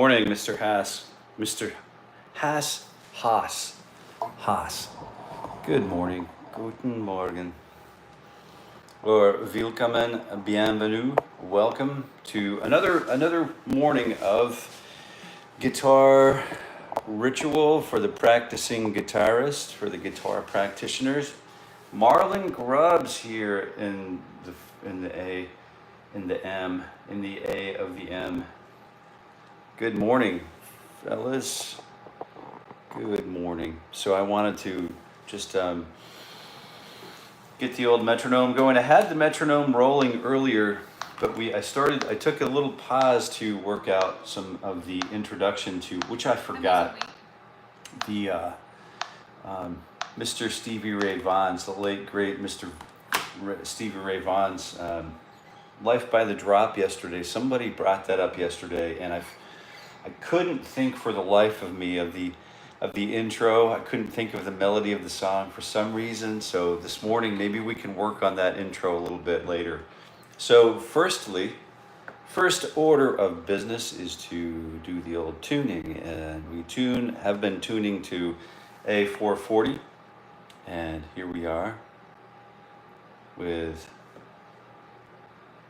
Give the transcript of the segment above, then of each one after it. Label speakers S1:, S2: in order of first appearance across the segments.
S1: morning, Mr. Haas. Mr. Haas. Good morning. Guten Morgen. Or willkommen, bienvenue. Welcome to another morning of guitar ritual for the practicing guitarist, for the guitar practitioners. Marlon Grubbs here in the A, in the M, in the A of the M. Good morning, fellas. Good morning. So I wanted to just get the old metronome going. I had the metronome rolling earlier, but I took a little pause to work out some of the introduction to, which I forgot, the Mr. Stevie Ray Vaughan's, the late great Mr. Stevie Ray Vaughan's Life by the Drop yesterday. Somebody brought that up yesterday, and I couldn't think for the life of me of the intro. I couldn't think of the melody of the song for some reason. So this morning, maybe we can work on that intro a little bit later. So first order of business is to do the old tuning, and we have been tuning to A440, and here we are with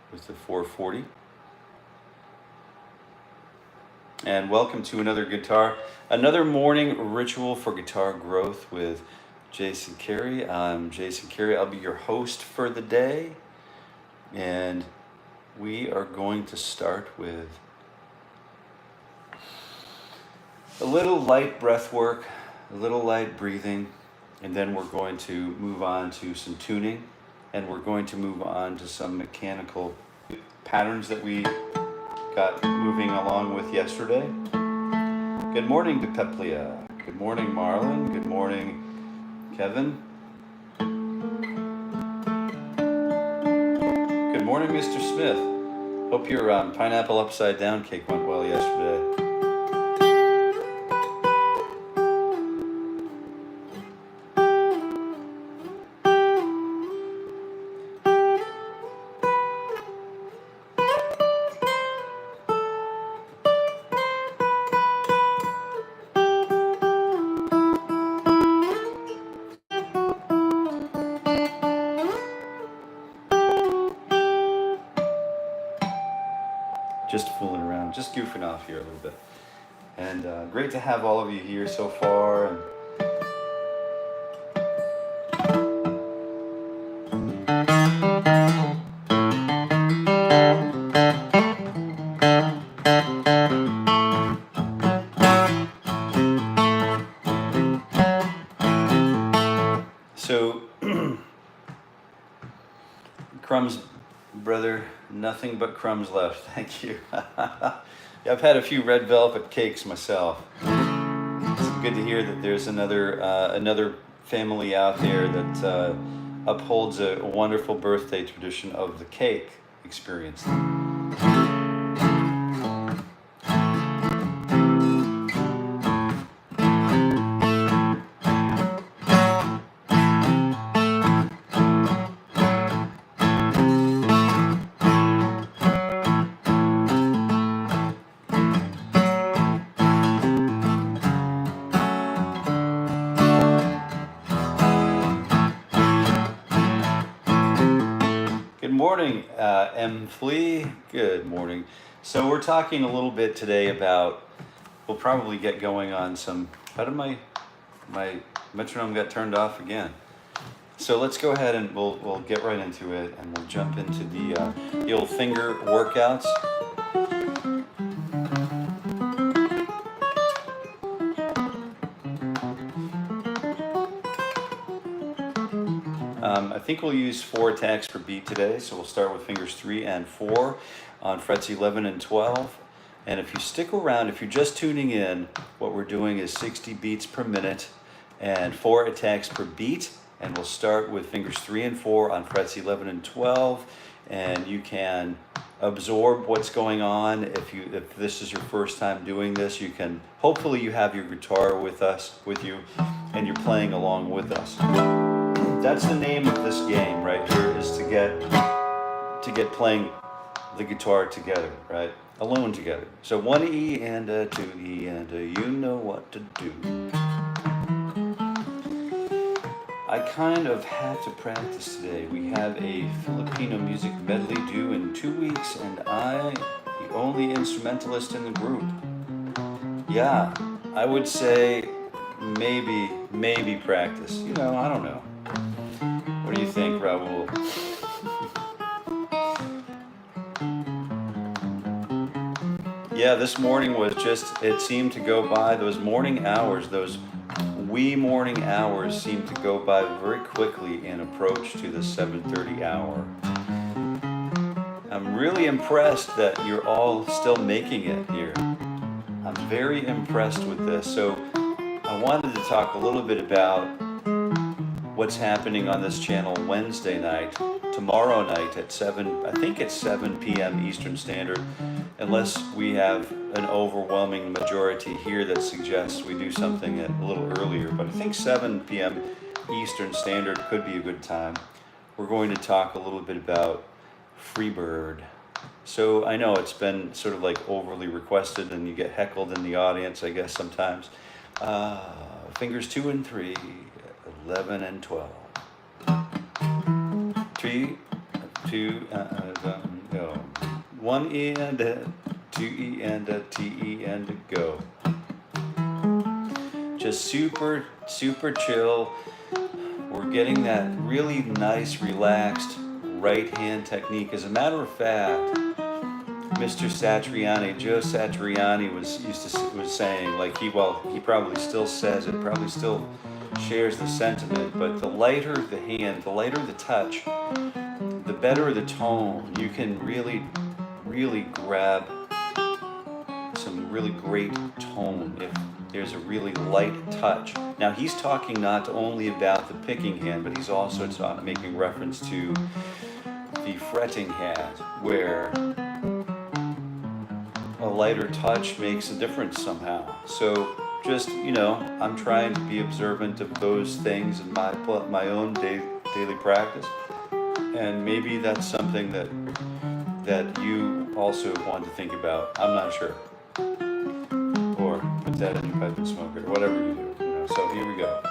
S1: the 440. And welcome to another morning ritual for guitar growth with Jason Carey. I'm Jason Carey. I'll be your host for the day. And we are going to start with a little light breath work, a little light breathing, and then we're going to move on to some tuning, and we're going to move on to some mechanical patterns that we got moving along with yesterday. Good morning to Peplia. Good morning, Marlon. Good morning, Kevin. Good morning, Mr. Smith. Hope your pineapple upside down cake went well yesterday. Just fooling around, just goofing off here a little bit. And great to have all of you here so far. And so, crumbs, brother. Nothing but crumbs left. Thank you. I've had a few red velvet cakes myself. It's good to hear that there's another family out there that upholds a wonderful birthday tradition of the cake experience. Morning, M. Flea. Good morning. So we're talking a little bit today about, we'll probably get going on some, how did my metronome got turned off again? So let's go ahead and we'll get right into it, and we'll jump into the old finger workouts. I think we'll use 4 attacks per beat today, so we'll start with fingers 3 and 4 on frets 11 and 12. And if you stick around, if you're just tuning in, what we're doing is 60 beats per minute and 4 attacks per beat. And we'll start with fingers 3 and 4 on frets 11 and 12. And you can absorb what's going on. If this is your first time doing this, you can, hopefully you have your guitar with you, and you're playing along with us. That's the name of this game right here, is to get playing the guitar together, right? alone together. So one E and a two E and a, you know what to do. I kind of had to practice today. We have a Filipino music medley due in 2 weeks, and I, the only instrumentalist in the group. Yeah, I would say maybe practice. You know, I don't know. What do you think, Raul? Yeah, this morning was just, it seemed to go by, those morning hours, those wee morning hours seem to go by very quickly in approach to the 7:30 hour. I'm really impressed that you're all still making it here. I'm very impressed with this. So I wanted to talk a little bit about what's happening on this channel Wednesday night, tomorrow night at 7, I think it's 7 p.m. Eastern Standard, unless we have an overwhelming majority here that suggests we do something a little earlier. But I think 7 p.m. Eastern Standard could be a good time. We're going to talk a little bit about Freebird. So I know it's been sort of like overly requested and you get heckled in the audience, I guess, sometimes. Fingers 2 and 3, 11 and 12. 3, 2, go. 1 E and a, 2 E and a, T E and a, go. Just super chill. We're getting that really nice, relaxed right hand technique. As a matter of fact, Mr. Satriani, Joe Satriani was saying, like he probably still says it, probably still shares the sentiment, but the lighter the hand, the lighter the touch, the better the tone. You can really grab some really great tone if there's a really light touch. Now he's talking not only about the picking hand, but he's also making reference to the fretting hand, where a lighter touch makes a difference somehow. So just, you know, I'm trying to be observant of those things in my own daily practice, and maybe that's something that you also want to think about. I'm not sure. Or put that in your pipe and smoke it, or whatever you do. You know. So here we go.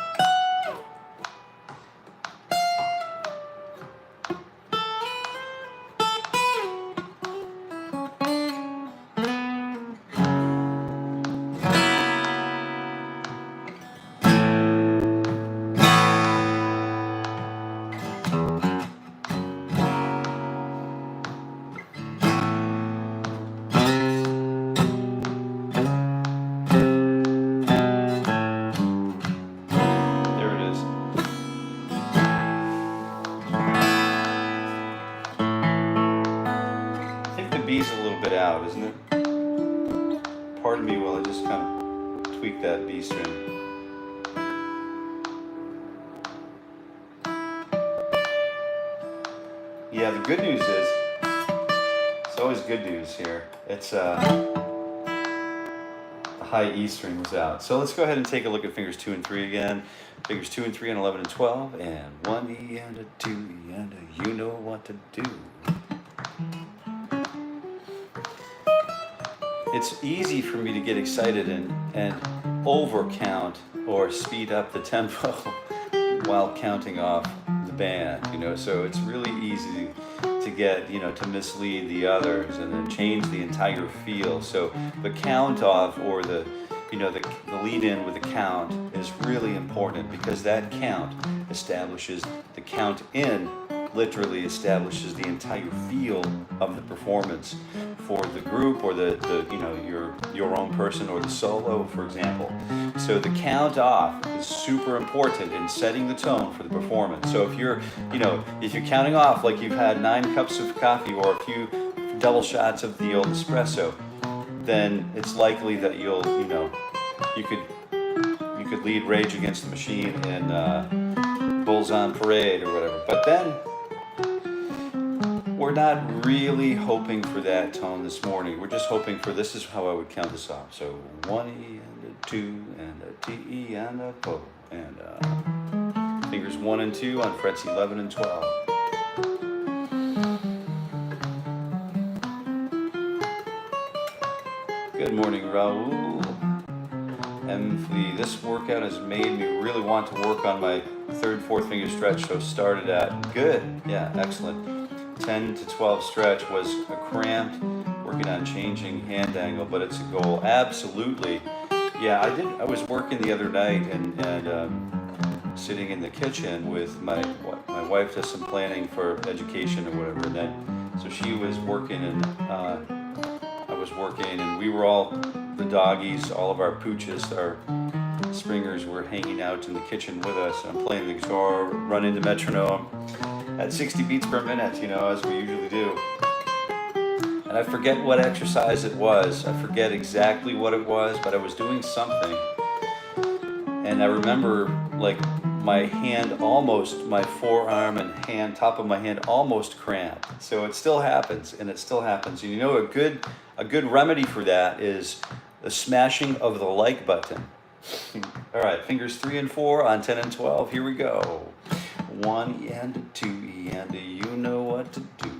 S1: Out, isn't it? Pardon me while I just kind of tweak that B string. Yeah, the good news is, it's always good news here. It's the high E string was out. So let's go ahead and take a look at fingers 2 and 3 again. Fingers 2 and 3 and 11 and 12, and 1 E and a 2 E and a, you know what to do. It's easy for me to get excited and overcount or speed up the tempo while counting off the band, you know, so it's really easy to get, you know, to mislead the others and then change the entire feel. So the count off, or the, you know, the lead in with the count is really important, because that count establishes, the count in literally establishes the entire feel of the performance for the group, or the you know, your own person, or the solo, for example. So the count off is super important in setting the tone for the performance. So if you're, you know, if you're counting off like you've had 9 cups of coffee or a few double shots of the old espresso, then it's likely that you'll, you know, you could lead Rage Against the Machine in Bulls on Parade or whatever. But then we're not really hoping for that tone this morning. We're just hoping for, this is how I would count this off. So 1 E and a 2 and a T E and a Po, and fingers 1 and 2 on frets 11 and 12. Good morning, Raul. Emily, this workout has made me really want to work on my third, fourth finger stretch, so started at. Good, yeah, excellent. 10 to 12 stretch was a cramped, working on changing hand angle, but it's a goal. Absolutely. Yeah, I was working the other night and sitting in the kitchen with my wife does some planning for education or whatever, and then so she was working and I was working, and we were all, the doggies, all of our pooches, our springers were hanging out in the kitchen with us. I'm playing the guitar, running the metronome at 60 beats per minute, you know, as we usually do. And I forget what exercise it was. I forget exactly what it was, but I was doing something. And I remember like my hand almost, my forearm and hand, top of my hand almost cramped. So it still happens, and it still happens. And you know, a good remedy for that is the smashing of the like button. All right, fingers 3 and 4 on 10 and 12. Here we go. 1 E and a 2 E and a, you know what to do.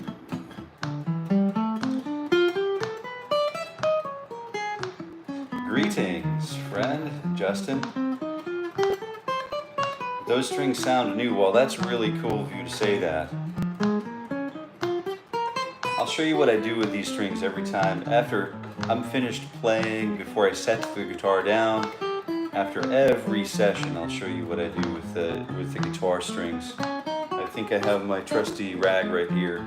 S1: Greetings, friend Justin. Those strings sound new. Well, that's really cool of you to say that. I'll show you what I do with these strings every time. After I'm finished playing, before I set the guitar down, after every session, I'll show you what I do with the guitar strings. I think I have my trusty rag right here.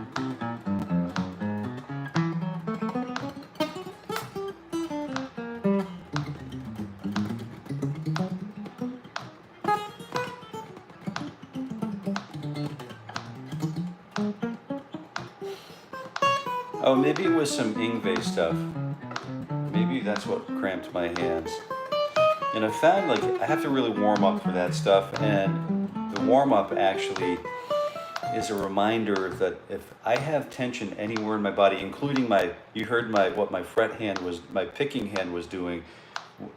S1: Oh, maybe it was some Yngwie stuff. Maybe that's what cramped my hands. And I found like I have to really warm up for that stuff, and the warm up actually is a reminder that if I have tension anywhere in my body, including you heard what my fret hand was, my picking hand was doing,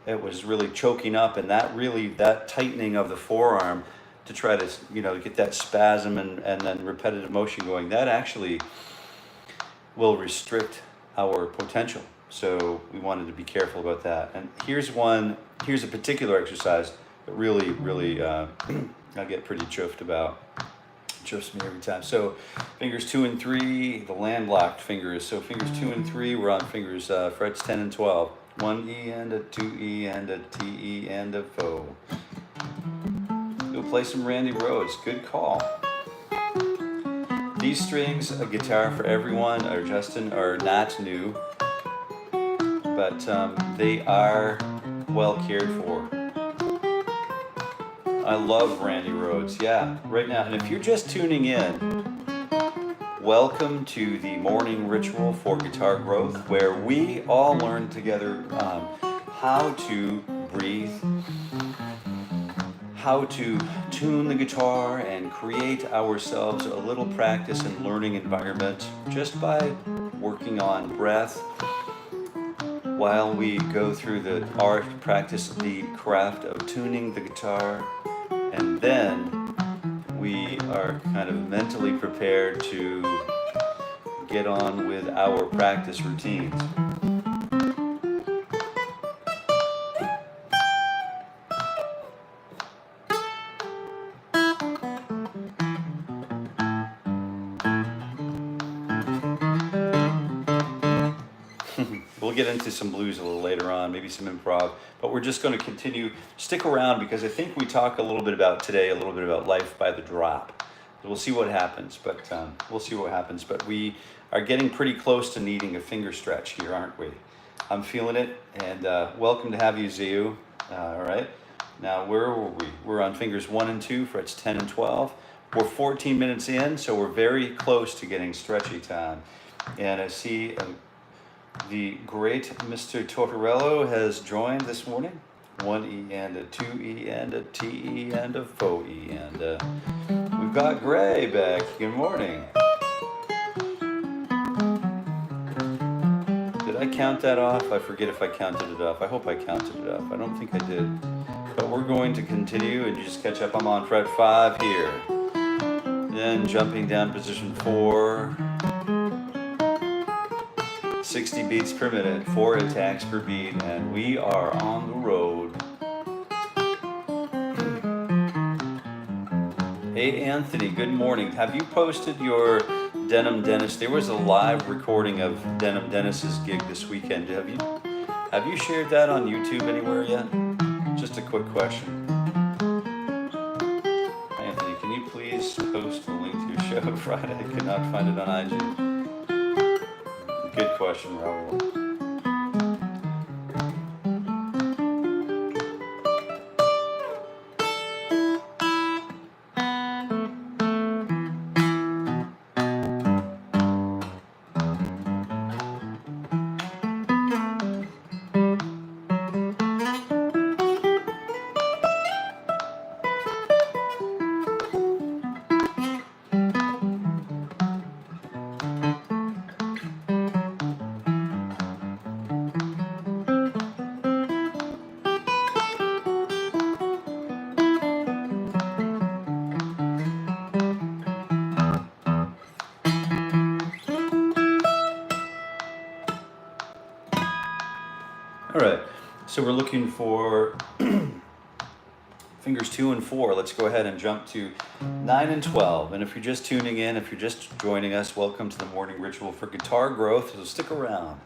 S1: it was really choking up, and that tightening of the forearm to try to, you know, get that spasm and then repetitive motion going, that actually will restrict our potential. So we wanted to be careful about that. And here's a particular exercise that really I get pretty chuffed about. Chuffs me every time. So fingers 2 and 3, the landlocked fingers. So fingers 2 and 3, we're on fingers frets 10 and 12. 1 E and a 2 E and a T E and a fo. Go play some Randy Rhoads. Good call. These strings, a guitar for everyone, or Justin, are not new, but they are well cared for. I love Randy Rhoads, yeah, right now. And if you're just tuning in, welcome to the morning ritual for guitar growth, where we all learn together how to breathe, how to tune the guitar and create ourselves a little practice and learning environment just by working on breath while we go through the art, practice the craft of tuning the guitar, and then we are kind of mentally prepared to get on with our practice routines. We'll get into some blues a little later on, maybe some improv, but we're just going to continue. Stick around, because I think we talk a little bit about life by the drop. We'll see what happens, but we are getting pretty close to needing a finger stretch here, aren't we? I'm feeling it, and welcome to have you, Ziu. All right, now where were we? We're on fingers 1 and 2, frets 10 and 12. We're 14 minutes in, so we're very close to getting stretchy time. And I see the great Mr. Tortorello has joined this morning. 1 E and a 2 E and a T E and a fo E and we've got Gray back. Good morning. Did I count that off? I forget if I counted it off. I hope I counted it off. I don't think I did. But we're going to continue and just catch up. I'm on fret 5 here. Then jumping down position 4. 60 beats per minute, 4 attacks per beat, and we are on the road. Hey Anthony, good morning. Have you posted your Denim Dennis? There was a live recording of Denim Dennis's gig this weekend. Have you shared that on YouTube anywhere yet? Just a quick question. Anthony, can you please post a link to your show Friday? I could not find it on IG. Good question, Raul. All right, so we're looking for fingers 2 and 4. Let's go ahead and jump to 9 and 12. And if you're just tuning in, if you're just joining us, welcome to the morning ritual for guitar growth. So stick around.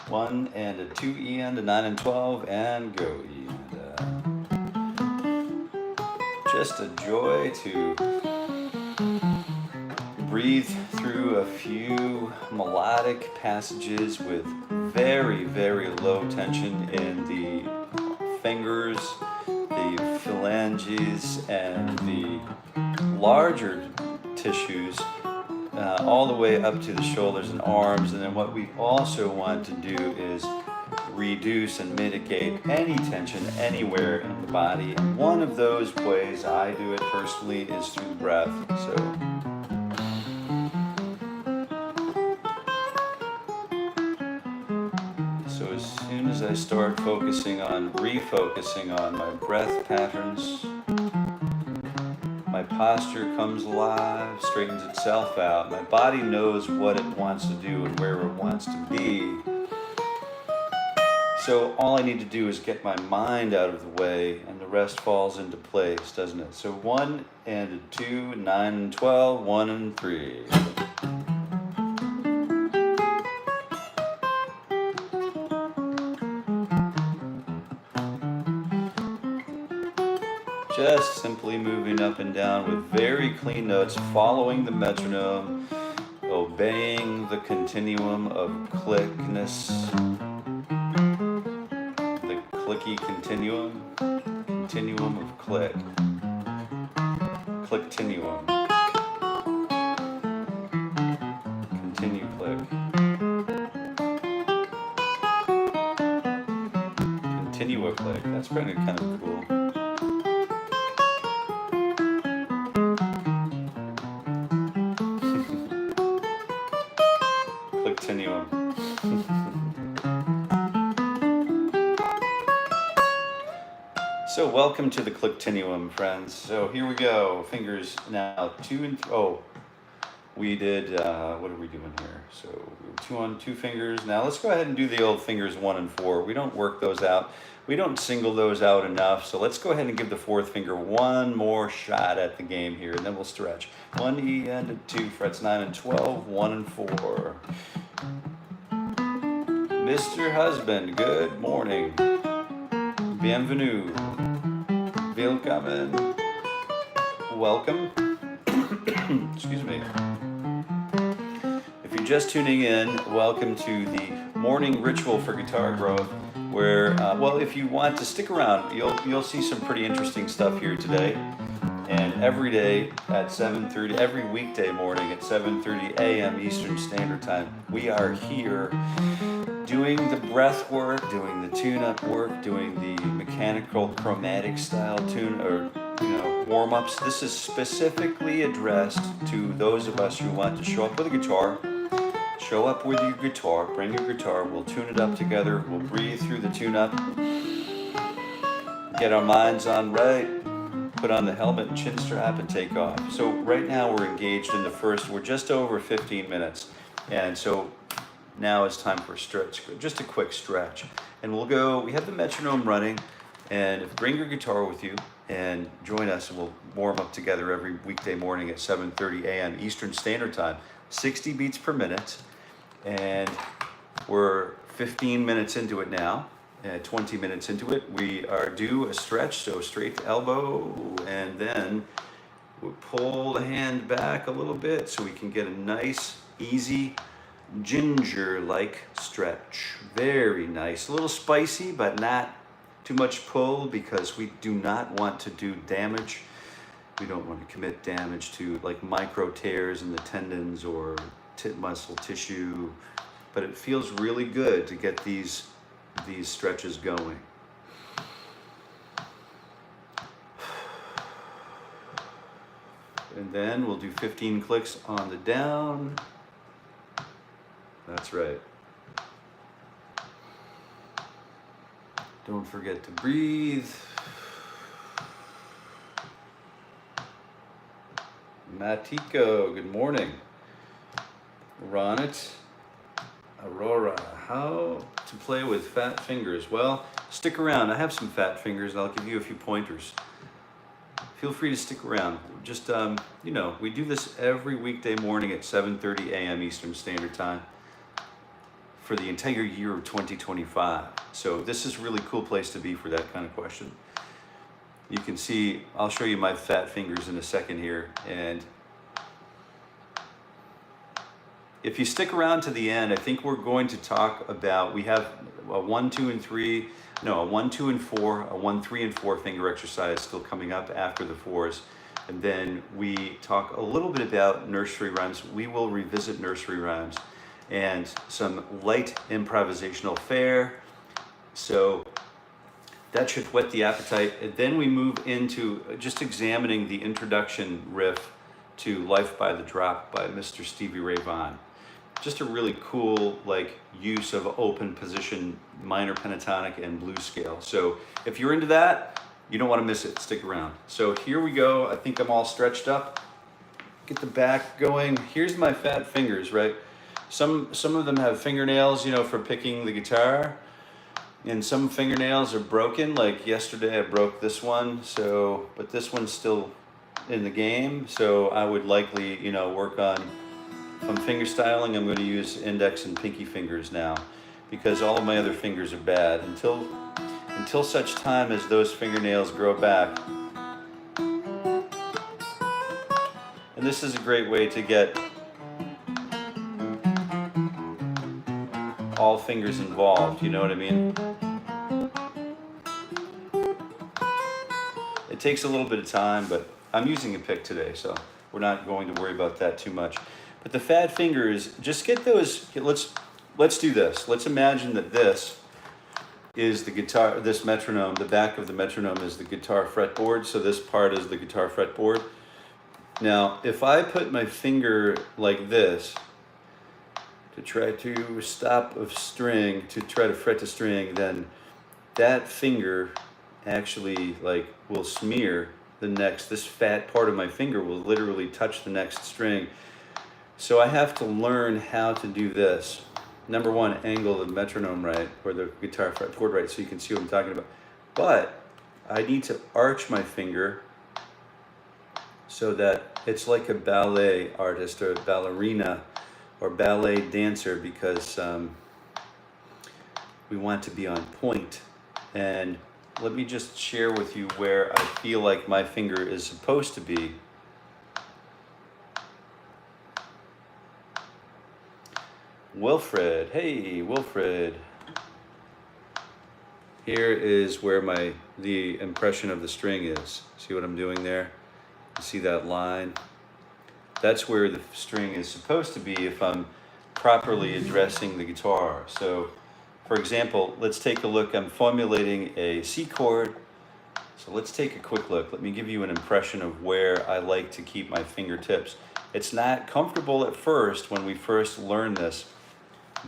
S1: 1 and a 2 E and a 9 and 12 and go E. And, just a joy to breathe through a few melodic passages with very, very low tension in the fingers, the phalanges, and the larger tissues, all the way up to the shoulders and arms. And then what we also want to do is reduce and mitigate any tension anywhere in the body. And one of those ways I do it personally is through the breath. So as soon as I start refocusing on my breath patterns, my posture comes alive, straightens itself out. My body knows what it wants to do and where it wants to be. So all I need to do is get my mind out of the way and the rest falls into place, doesn't it? So 1 and 2, 9 and 12, 1 and 3. Just simply moving up and down with very clean notes, following the metronome, obeying the continuum of clickness, the clicky continuum of click, clicktinuum, continue click, continue a click. That's pretty kind of cool. Clicktinuum. So welcome to the Clicktinuum, friends. So here we go. Fingers now 2 and we did what are we doing here? So we were 2 on 2 fingers. Now let's go ahead and do the old fingers 1 and 4. We don't work those out. We don't single those out enough. So let's go ahead and give the 4th finger one more shot at the game here, and then we'll stretch. 1 E and a 2, frets 9 and 12, 1 and 4. Mr. Husband, good morning. Bienvenue. Willkommen. Welcome. Excuse me. If you're just tuning in, welcome to the morning ritual for guitar growth, where, well, if you want to stick around, you'll see some pretty interesting stuff here today. And every day at 7:30, every weekday morning at 7:30 a.m. Eastern Standard Time, we are here doing the breath work, doing the tune-up work, doing the mechanical chromatic style warm-ups. This is specifically addressed to those of us who want to show up with a guitar. Show up with your guitar, bring your guitar, we'll tune it up together, we'll breathe through the tune-up, get our minds on right, put on the helmet and chin strap and take off. So right now we're engaged in the first, we're just over 15 minutes. And so now it's time for a stretch, just a quick stretch. And we have the metronome running, and bring your guitar with you and join us, and we'll warm up together every weekday morning at 7:30 a.m. Eastern Standard Time, 60 beats per minute. And we're 15 minutes into it now, 20 minutes into it. We are due a stretch, so straight to elbow, and then we'll pull the hand back a little bit so we can get a nice, easy, ginger-like stretch. Very nice. A little spicy, but not too much pull, because we do not want to do damage. We don't want to commit damage to like micro tears in the tendons or muscle tissue, but it feels really good to get these stretches going. And then we'll do 15 clicks on the down. That's right. Don't forget to breathe. Matiko, good morning. Ronit, Aurora, how to play with fat fingers? Well, stick around. I have some fat fingers, and I'll give you a few pointers. Feel free to stick around. Just, you know, we do this every weekday morning at 7:30 a.m. Eastern Standard Time for the entire year of 2025. So this is a really cool place to be for that kind of question. You can see, I'll show you my fat fingers in a second here. And if you stick around to the end, I think we're going to talk about, we have a 1, 2, and 3, no, a 1, 2, and 4, a 1, 3, and 4 finger exercise still coming up after the 4s. And then we talk a little bit about nursery rhymes. We will revisit nursery rhymes and some light improvisational fare. So that should whet the appetite. And then we move into just examining the introduction riff to Life by the Drop by Mr. Stevie Ray Vaughan. Just a really cool like use of open position, minor pentatonic and blues scale. So if you're into that, you don't want to miss it. Stick around. So here we go. I think I'm all stretched up. Get the back going. Here's my fat fingers, right? Some of them have fingernails, you know, for picking the guitar. And some fingernails are broken. Like yesterday I broke this one, so, but this one's still in the game. So I would likely, you know, work on, if I'm finger styling, I'm going to use index and pinky fingers now, because all of my other fingers are bad. Until such time as those fingernails grow back. And this is a great way to get all fingers involved, you know what I mean? It takes a little bit of time, but I'm using a pick today, so we're not going to worry about that too much. But the fat fingers, just get those, let's do this. Let's imagine that this is the guitar, this metronome, the back of the metronome is the guitar fretboard, so this part is the guitar fretboard. Now, if I put my finger like this, to try to stop a string, to try to fret the string, then that finger actually like will smear the next, this fat part of my finger will literally touch the next string. So I have to learn how to do this. Number one, angle the metronome right, or the guitar fretboard right, so you can see what I'm talking about. But I need to arch my finger so that it's like a ballet artist or a ballerina or ballet dancer, because we want to be on point. And let me just share with you where I feel like my finger is supposed to be. Wilfred, hey Wilfred. Here is where the impression of the string is. See what I'm doing there? You see that line? That's where the string is supposed to be if I'm properly addressing the guitar. So, for example, let's take a look. I'm formulating a C chord. So let's take a quick look. Let me give you an impression of where I like to keep my fingertips. It's not comfortable at first when we first learn this,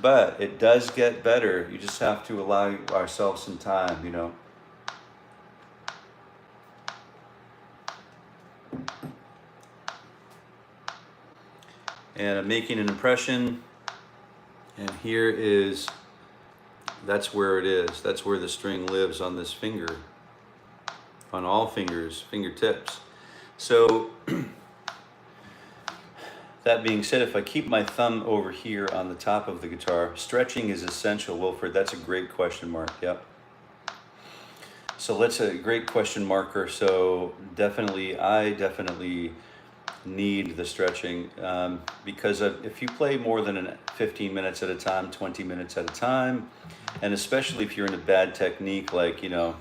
S1: but it does get better. You just have to allow ourselves some time, you know. And I'm making an impression, And here is, that's where it is. That's where the string lives on this finger, on all fingers, fingertips. So that being said, if I keep my thumb over here on the top of the guitar, stretching is essential. Wilfred, that's a great question mark. Yep. So that's a great question marker. So I definitely need the stretching because if you play more than 15 minutes at a time, 20 minutes at a time, and especially if you're in a bad technique, like, you know,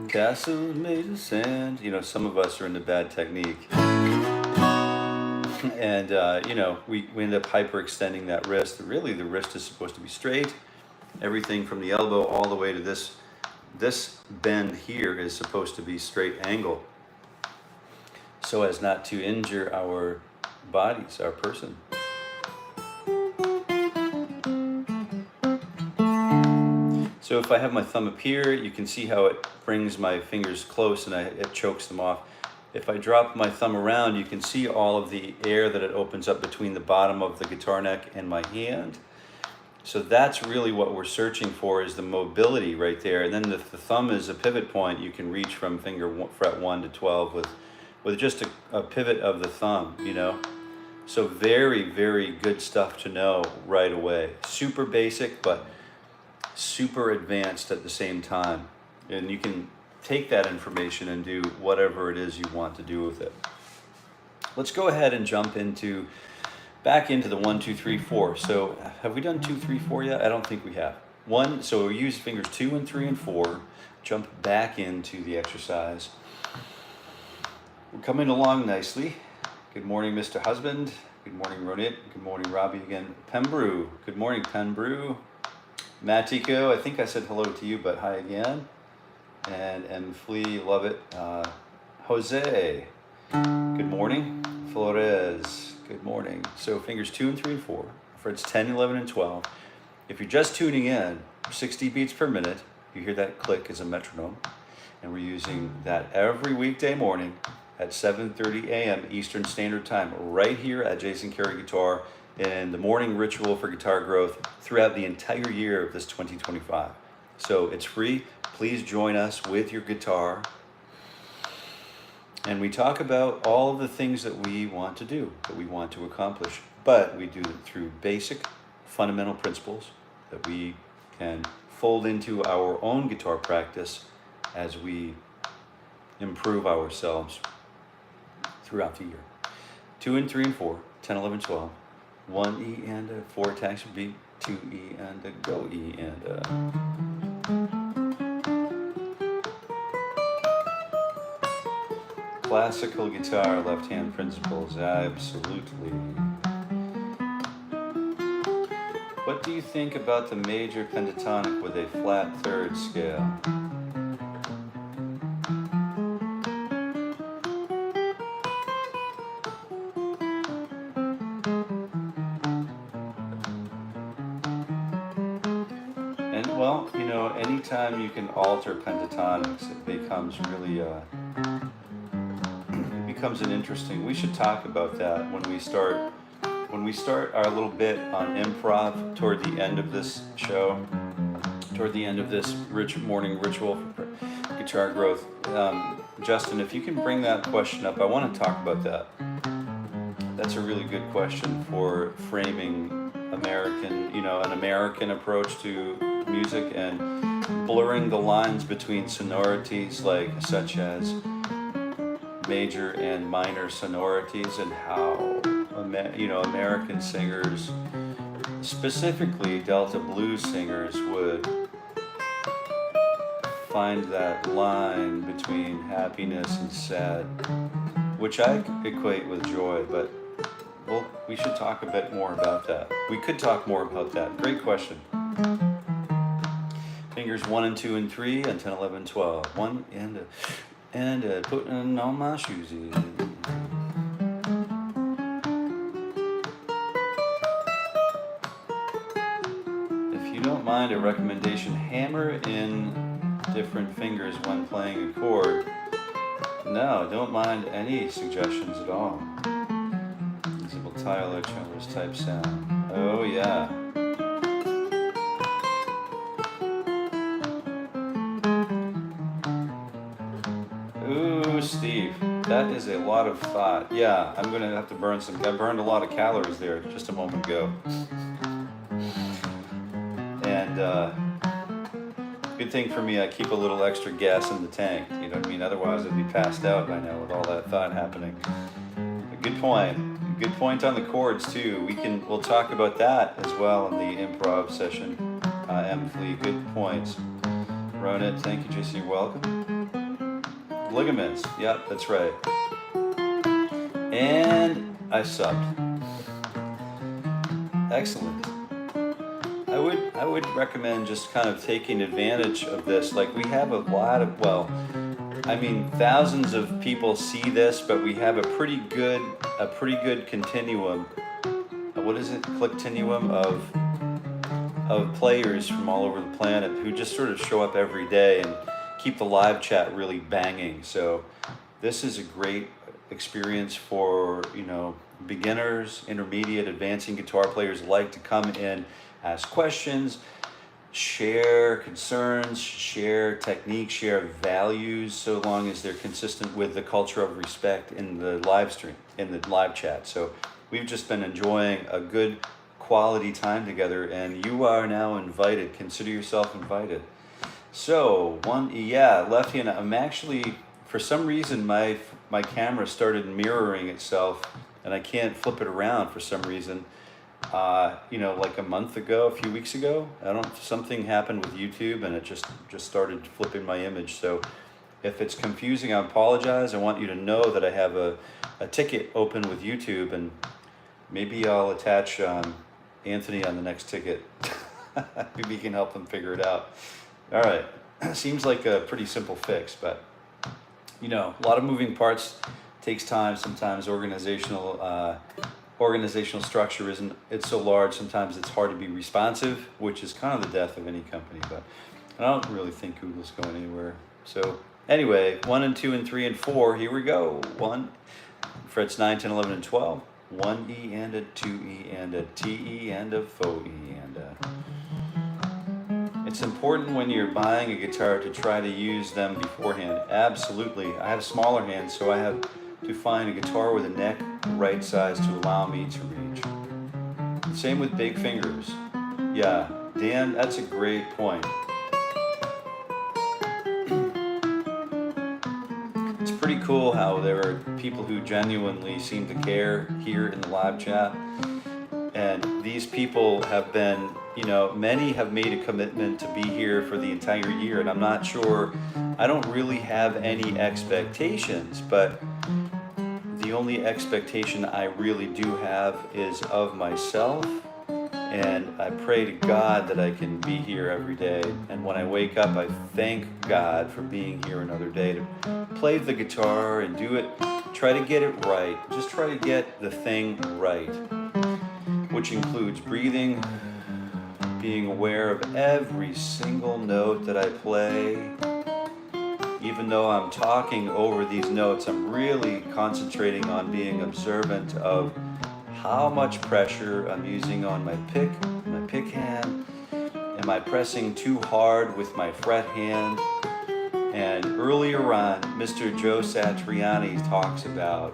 S1: castles made of sand, you know, some of us are in a bad technique, and you know, we end up hyperextending that wrist. Really, the wrist is supposed to be straight. Everything from the elbow all the way to this bend here is supposed to be straight angle, so as not to injure our bodies, our person. So if I have my thumb up here, you can see how it brings my fingers close and it chokes them off. If I drop my thumb around, you can see all of the air that it opens up between the bottom of the guitar neck and my hand. So that's really what we're searching for, is the mobility right there. And then if the thumb is a pivot point, you can reach from fret 1 to 12 with just a pivot of the thumb, you know. So very, very good stuff to know right away. Super basic, but super advanced at the same time. And you can take that information and do whatever it is you want to do with it. Let's go ahead and jump back into the 1, 2, 3, 4. So have we done 2, 3, 4 yet? I don't think we have. So we use fingers 2 and 3 and 4. Jump back into the exercise. We're coming along nicely. Good morning, Mr. Husband. Good morning, Ronit. Good morning, Robbie again. Pembrew. Good morning, Pembrew. Matiko, I think I said hello to you, but hi again. And M. Flea, love it. Jose, good morning. Flores, good morning. So fingers 2 and 3 and 4, frets 10, 11, and 12. If you're just tuning in, 60 beats per minute, you hear that click as a metronome. And we're using that every weekday morning at 7:30 a.m. Eastern Standard Time, right here at Jason Carey Guitar, in the morning ritual for guitar growth throughout the entire year of this 2025. So it's free. Please join us with your guitar. And we talk about all of the things that we want to do, that we want to accomplish. But we do it through basic, fundamental principles that we can fold into our own guitar practice as we improve ourselves throughout the year. 2 and 3 and 4, 10, 11, 12. 1 E and a 4 attacks for beat, 2 E and a go E and a. Classical guitar left-hand principles, absolutely. What do you think about the major pentatonic with a flat third scale? Well, you know, anytime you can alter pentatonics, it becomes really, it becomes an interesting, we should talk about that when we start our little bit on improv toward the end of this show, toward the end of this morning ritual for guitar growth. Justin, if you can bring that question up, I want to talk about that. That's a really good question for framing American, you know, an American approach to music and blurring the lines between sonorities such as major and minor sonorities, and how American singers, specifically Delta blues singers, would find that line between happiness and sad, which I equate with joy, but we should talk a bit more about that. We could talk more about that. Great question. Fingers 1 and 2 and 3 and 10, 11, 12. 1 and putting on my shoes. If you don't mind a recommendation, hammer in different fingers when playing a chord. No, don't mind any suggestions at all. We'll Tyler Chandler's type sound. Oh yeah. Ooh, Steve, that is a lot of thought. Yeah, I'm gonna have to burn some. I burned a lot of calories there just a moment ago. And good thing for me, I keep a little extra gas in the tank. You know what I mean? Otherwise, I'd be passed out by now with all that thought happening. A good point. Good point on the chords too. We'll talk about that as well in the improv session. Emily, good points. Ronit, thank you, JC. Welcome. Ligaments. Yep, that's right. And I subbed. Excellent. I would recommend just kind of taking advantage of this. Like we have a lot of, well, I mean, thousands of people see this, but we have a pretty good continuum. What is it? Continuum of players from all over the planet who just sort of show up every day and keep the live chat really banging. So this is a great experience for, you know, beginners, intermediate, advancing guitar players like to come in, ask questions, share concerns, share techniques, share values, so long as they're consistent with the culture of respect in the live stream, in the live chat. So we've just been enjoying a good quality time together, and you are now invited. Consider yourself invited. So left hand, I'm actually, for some reason, my camera started mirroring itself, and I can't flip it around for some reason. You know, like a month ago, a few weeks ago, something happened with YouTube and it just started flipping my image. So if it's confusing, I apologize. I want you to know that I have a ticket open with YouTube, and maybe I'll attach Anthony on the next ticket. Maybe he can help them figure it out. All right, seems like a pretty simple fix, but you know, a lot of moving parts, takes time. Sometimes organizational structure it's so large, sometimes it's hard to be responsive, which is kind of the death of any company, but I don't really think Google's going anywhere. So anyway, 1 and 2 and 3 and 4, here we go. 1, frets 9, 10, 11, and 12. 1 E and a 2 E and a T E and a faux E and a. It's important when you're buying a guitar to try to use them beforehand. Absolutely. I have smaller hands, so I have to find a guitar with a neck right size to allow me to reach. Same with big fingers. Yeah, Dan, that's a great point. It's pretty cool how there are people who genuinely seem to care here in the live chat. And these people have been, you know, many have made a commitment to be here for the entire year. And I'm not sure, I don't really have any expectations, but the only expectation I really do have is of myself, and I pray to God that I can be here every day. And when I wake up, I thank God for being here another day to play the guitar and do it, try to get it right. Just try to get the thing right, which includes breathing, being aware of every single note that I play. Even though I'm talking over these notes, I'm really concentrating on being observant of how much pressure I'm using on my pick hand. Am I pressing too hard with my fret hand? And earlier on, Mr. Joe Satriani talks about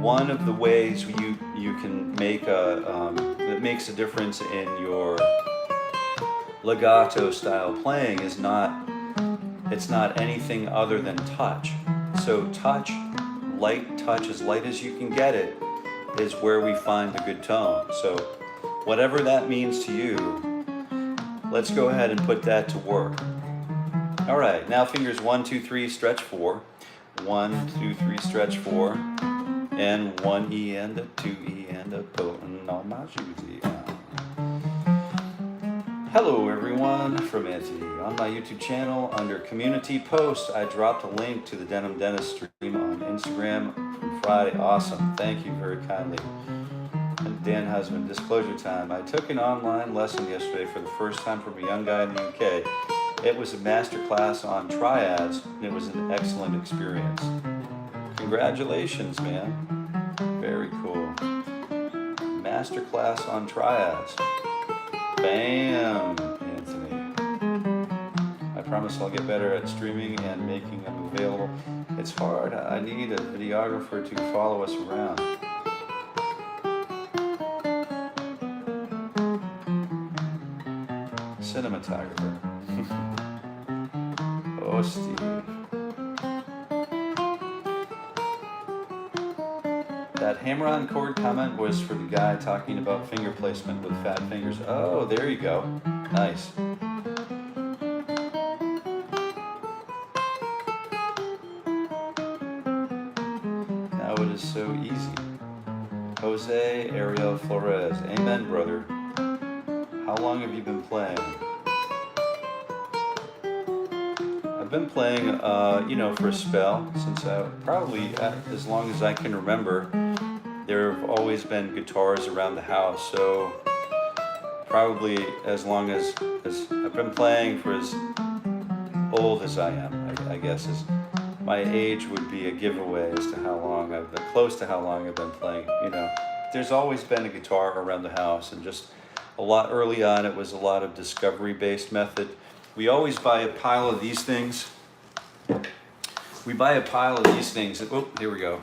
S1: one of the ways you can make that makes a difference in your legato style playing is it's not anything other than touch. So touch, as light as you can get it, is where we find the good tone. So whatever that means to you, let's go ahead and put that to work. All right, now fingers 1, 2, 3, stretch 4. 1, 2, 3, stretch 4. And 1 E and a 2 E and a potent on my shoes. Hello everyone, from Anthony. On my YouTube channel, under community posts, I dropped a link to the Denim Dentist stream on Instagram from Friday. Awesome, thank you very kindly. And Dan Husband, disclosure time. I took an online lesson yesterday for the first time from a young guy in the UK. It was a master class on triads, and it was an excellent experience. Congratulations, man. Very cool. masterclass on triads. Bam, Anthony. I promise I'll get better at streaming and making them available. It's hard. I need a videographer to follow us around. Cinematographer. Oh, Steve. That hammer-on chord comment was for the guy talking about finger placement with fat fingers. Oh, there you go. Nice. Now it is so easy. Jose Ariel Flores. Amen, brother. How long have you been playing? I've been playing, you know, for a spell, since probably as long as I can remember. There have always been guitars around the house, so probably as long as I've been playing for as old as I am, I guess is my age would be a giveaway as to how long I've been, close to how long I've been playing, you know. There's always been a guitar around the house, and just a lot early on it was a lot of discovery-based method. We always buy a pile of these things. We buy a pile of these things. Oh, here we go.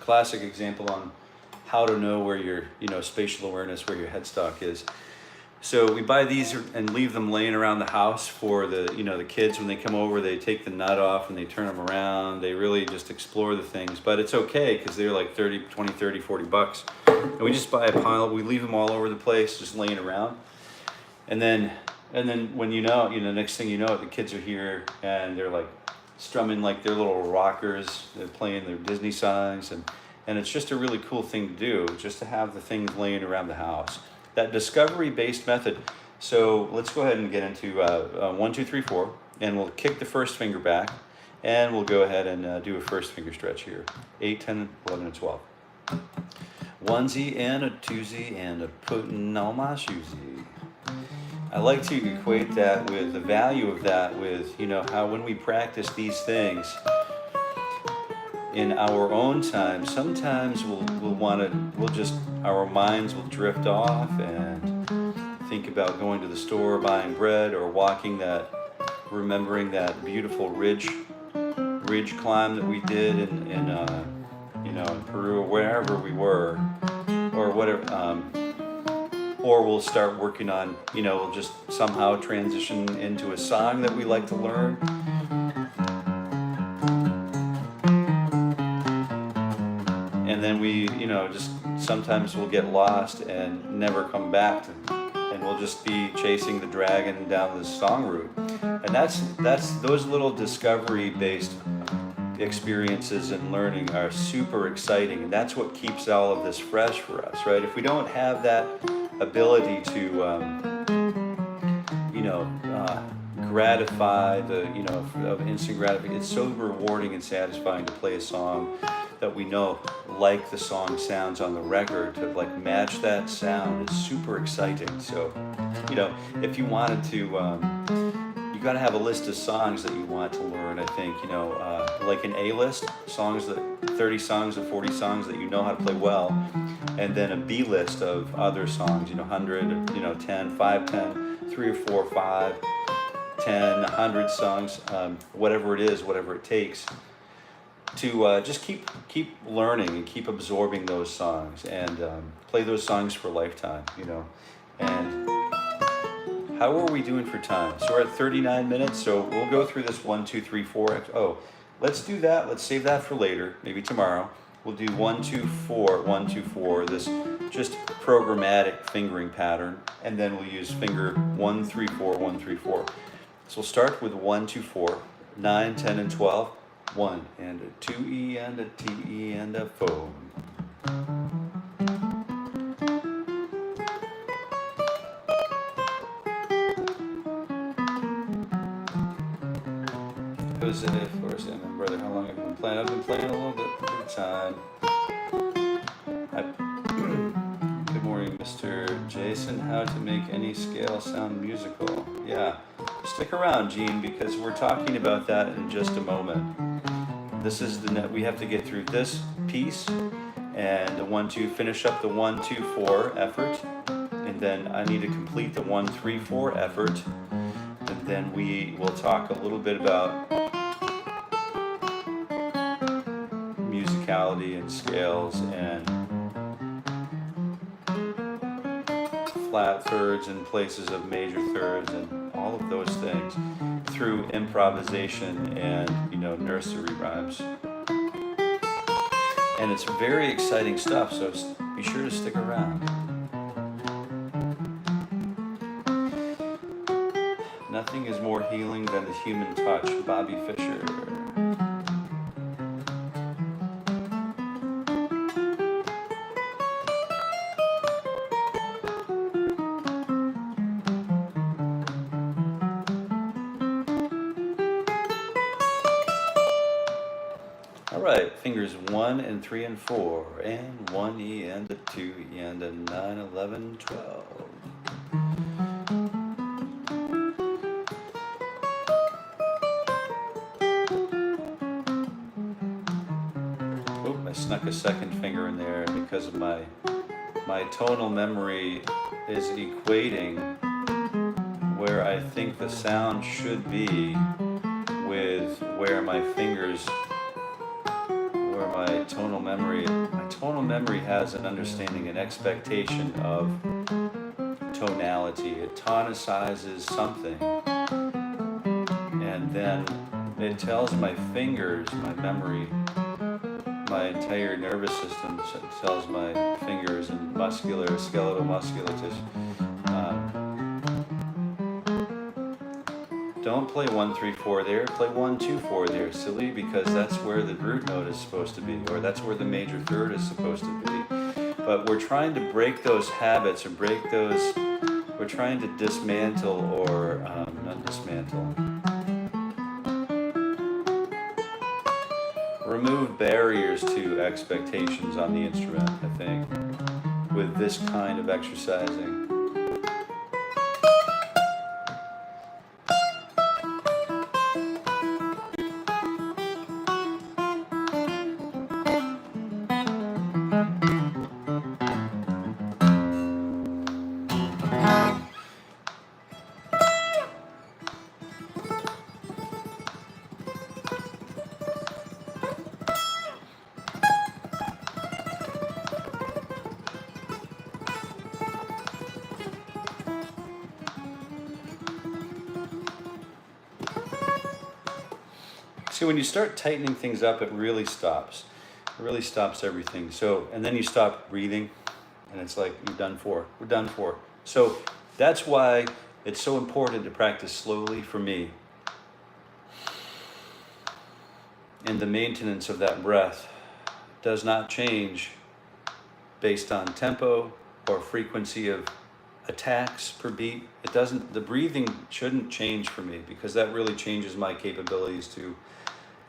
S1: Classic example on how to know where your, you know, spatial awareness, where your headstock is. So we buy these and leave them laying around the house for the, you know, the kids when they come over. They take the nut off and they turn them around. They really just explore the things, but it's okay because they're like 20, 30, 40 bucks. And we just buy a pile. We leave them all over the place, just laying around. And then when you know, next thing you know, the kids are here and they're like strumming like their little rockers. They're playing their Disney songs, and it's just a really cool thing to do, just to have the things laying around the house. That discovery-based method. So let's go ahead and get into 1, 2, 3, 4, and we'll kick the first finger back, and we'll go ahead and do a first finger stretch here. 8, 10, 11, and 12. Onesie and a twosie and a putting on my shoesie. I like to equate that with the value of that with, you know, how when we practice these things in our own time, sometimes our minds will drift off and think about going to the store, buying bread, or remembering that beautiful ridge climb that we did in Peru or wherever we were, or whatever. Or we'll start working on, you know, we'll just somehow transition into a song that we like to learn. And then we, you know, just sometimes we'll get lost and never come back and we'll just be chasing the dragon down the song route. And that's those little discovery-based experiences and learning are super exciting, and that's what keeps all of this fresh for us, right? If we don't have that ability to, gratify of instant gratification, it's so rewarding and satisfying to play a song that we know, like the song sounds on the record, to like match that sound is super exciting. So, you know, if you wanted to, you got to have a list of songs that you want to learn. I think, you know, like an A list, 30 songs or 40 songs that you know how to play well, and then a B list of other songs, 100, 10, 5, 10, 3 or 4, 5, 10, 100 songs, whatever it is, whatever it takes, to just keep learning and keep absorbing those songs, and play those songs for a lifetime, And how are we doing for time? So we're at 39 minutes, so we'll go through this 1, 2, 3, 4. Oh, let's do that. Let's save that for later, maybe tomorrow. We'll do 1, 2, 4, 1, 2, 4, this just programmatic fingering pattern, and then we'll use finger 1, 3, 4, 1, 3, 4. So we'll start with 1, 2, 4, 9, 10, and 12. 1 and a 2E and a TE and a foam. Jose, of course, and my brother, how long have you been playing? I've been playing a little bit of time. Good morning, Mr. Jason. How to make any scale sound musical? Yeah, stick around, Gene, because we're talking about that in just a moment. This is we have to get through this piece, and the 1, 2, finish up the 1, 2, 4 effort, and then I need to complete the 1, 3, 4 effort, and then we will talk a little bit about musicality and scales and flat thirds and places of major thirds and all of those things through improvisation and, you know, nursery rhymes. And it's very exciting stuff, so be sure to stick around. Nothing is more healing than the human touch. Bobby Fischer. All right, fingers 1 and 3 and 4, and 1 E and a 2 E and a 9, 11, 12. I snuck a second finger in there because of my tonal memory is equating where I think the sound should be with where my fingers, where my tonal memory has an understanding, an expectation of tonality. It tonicizes something, and then it tells my fingers, my memory, my entire nervous system tells my fingers and skeletal musculatus, don't play 1, 3, 4 there, play 1, 2, 4 there, silly, because that's where the root note is supposed to be, or that's where the major third is supposed to be. But we're trying to break those habits, or we're trying to dismantle, or not dismantle, remove barriers to expectations on the instrument, I think, with this kind of exercising. See, when you start tightening things up, it really stops. It really stops everything. So, and then you stop breathing, and it's like, you're done for. We're done for. So that's why it's so important to practice slowly for me. And the maintenance of that breath does not change based on tempo or frequency of attacks per beat. It doesn't, the breathing shouldn't change for me, because that really changes my capabilities to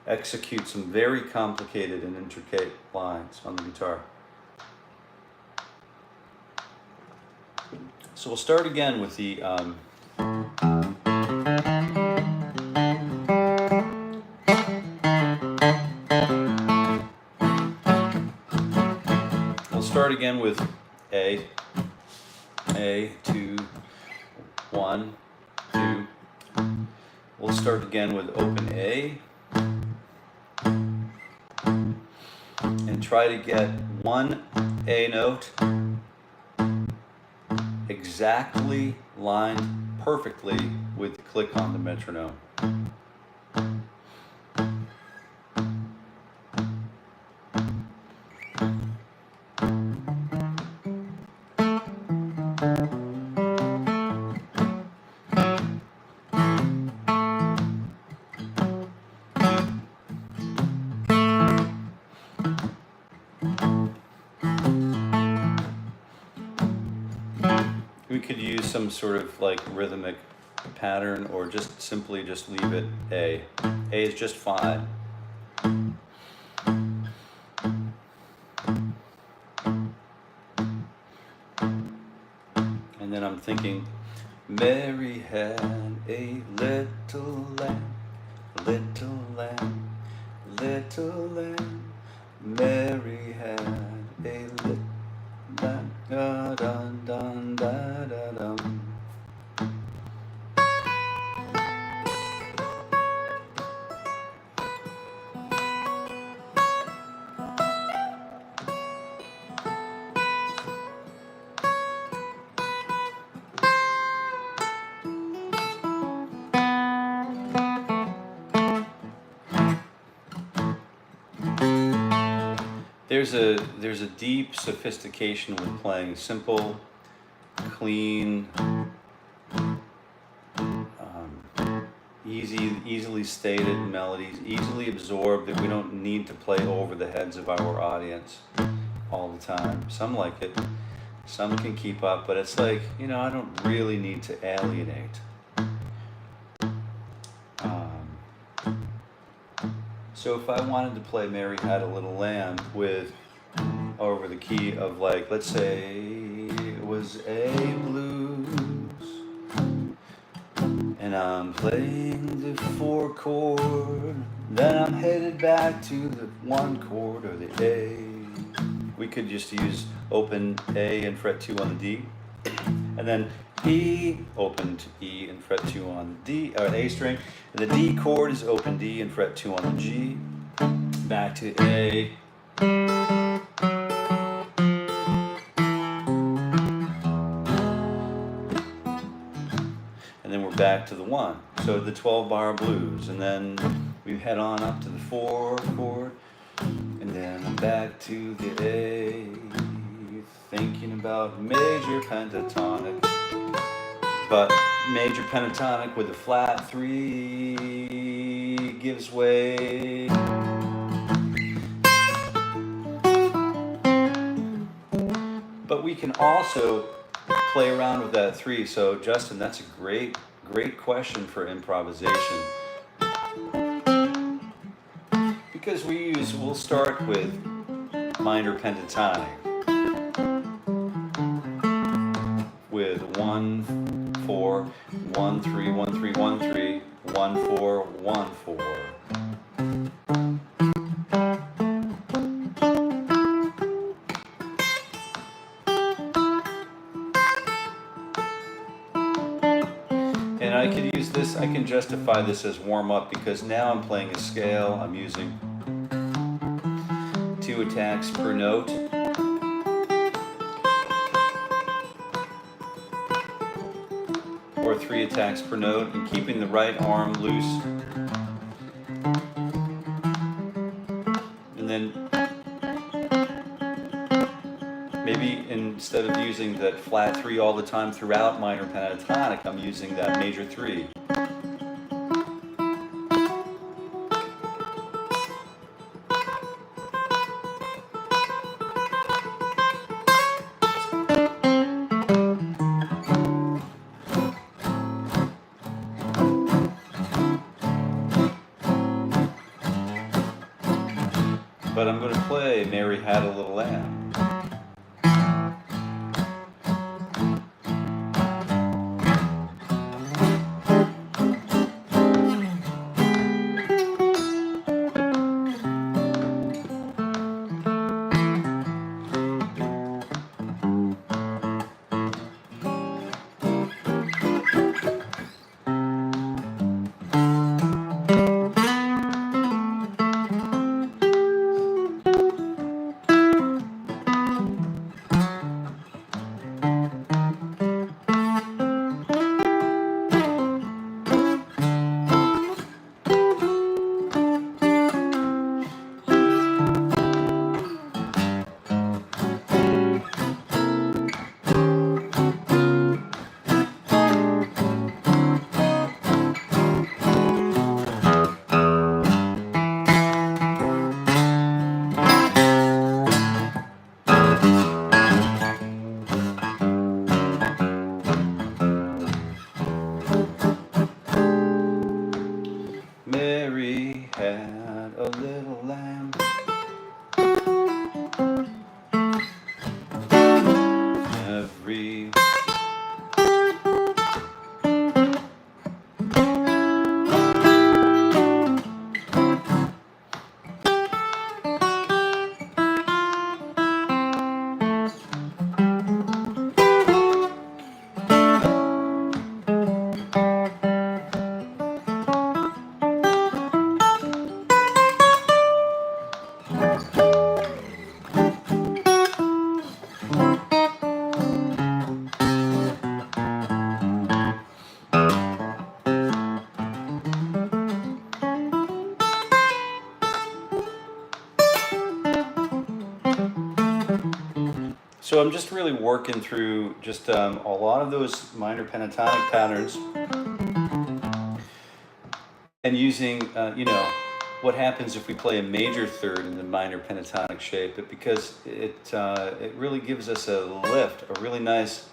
S1: execute some very complicated and intricate lines on the guitar. So we'll start again with the we'll start again with A, 2, 1, 2. We'll start again with open A, and try to get one A note exactly lined perfectly with the click on the metronome. We could use some sort of like rhythmic pattern, or just simply just leave it A. A is just fine. And then I'm thinking, Mary had a little lamb, little lamb, little lamb. Mary had a there's a deep sophistication with playing simple, clean, easily stated melodies, easily absorbed, that we don't need to play over the heads of our audience all the time. Some like it, some can keep up, but it's like, you know, I don't really need to alienate. So if I wanted to play Mary Had a Little Lamb with over the key of, like, let's say it was A blues, and I'm playing the 4 chord, then I'm headed back to the 1 chord or the A. We could just use open A and fret 2 on the D, and then E, open to E and fret 2 on the D, or an A string, and the D chord is open D and fret 2 on the G, back to A, and then we're back to the 1. So the 12-bar blues, and then we head on up to the 4 chord, and then I'm back to the A, thinking about major pentatonic. But major pentatonic with a flat 3 gives way. But we can also play around with that 3. So Justin, that's a great question for improvisation. Because we'll start with minor pentatonic with 1 4 1 3 1 3 1 3 1 4 1 4. And I could use this, I can justify this as warm up, because now I'm playing a scale. I'm using 2 attacks per note. Or 3 attacks per note, and keeping the right arm loose. And then maybe instead of using that flat 3 all the time throughout minor pentatonic, I'm using that major 3. But I'm going to play Mary Had a Little Lamb. Mary had a little lamb, every So I'm just really working through just a lot of those minor pentatonic patterns and using, you know, what happens if we play a major third in the minor pentatonic shape, but because it really gives us a lift, a really nice.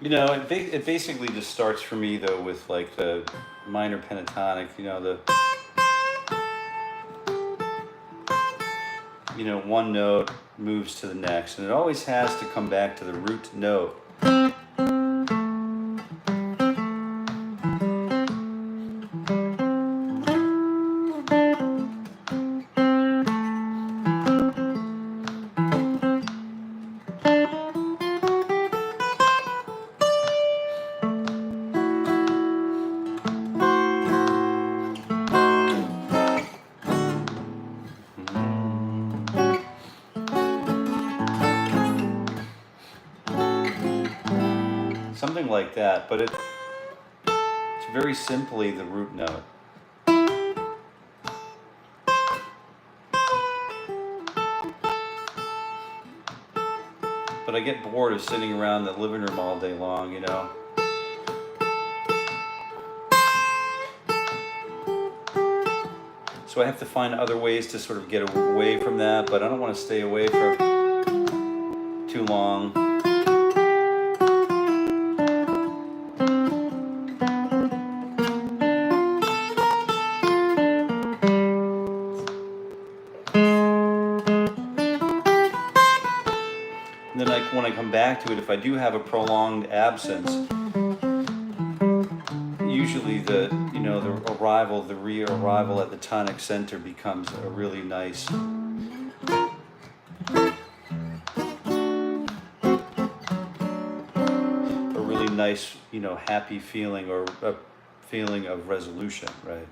S1: You know, it basically just starts for me though with like the minor pentatonic, you know, one note moves to the next, and it always has to come back to the root note. Something like that, but it's very simply the root note. But I get bored of sitting around the living room all day long, you know. So I have to find other ways to sort of get away from that, but I don't want to stay away for too long. And then when I come back to it, if I do have a prolonged absence, usually the re-arrival at the tonic center becomes a really nice, happy feeling, or a feeling of resolution, right?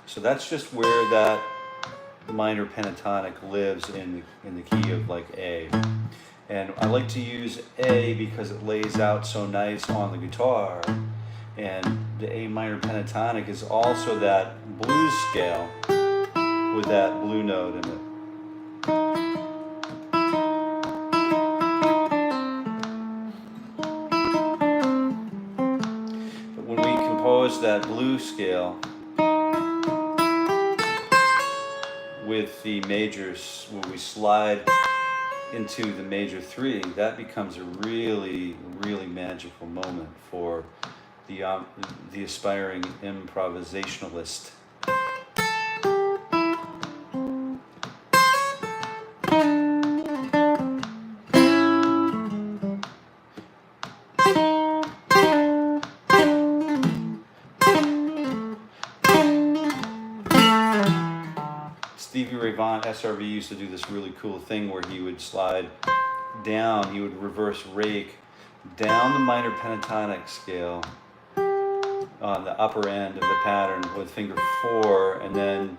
S1: So that's just where that minor pentatonic lives in the key of like A. And I like to use A because it lays out so nice on the guitar. And the A minor pentatonic is also that blues scale with that blue note in it. But when we compose that blue scale with the majors, when we slide into the major 3, that becomes a really, really magical moment for the aspiring improvisationalist. Stevie Ray Vaughan, SRV, used to do this really cool thing where he would slide down, he would reverse rake down the minor pentatonic scale on the upper end of the pattern with finger 4, and then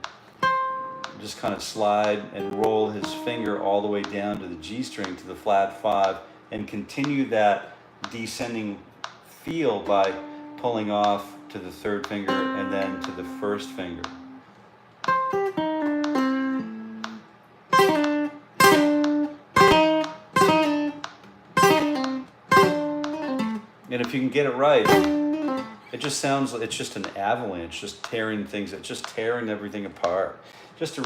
S1: just kind of slide and roll his finger all the way down to the G string, to the flat 5, and continue that descending feel by pulling off to the 3rd finger and then to the 1st finger. And if you can get it right, it just sounds like it's just an avalanche, just tearing things, it's just tearing everything apart. Just a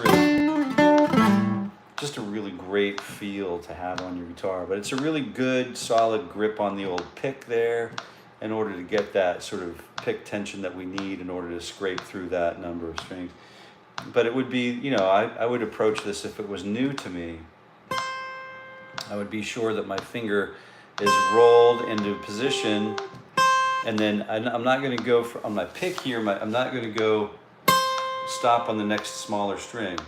S1: really great feel to have on your guitar. But it's a really good, solid grip on the old pick there in order to get that sort of pick tension that we need in order to scrape through that number of strings. But it would be, you know, I would approach this if it was new to me. I would be sure that my finger is rolled into position, and then I'm not going to go on my pick here. I'm not going to go stop on the next smaller string.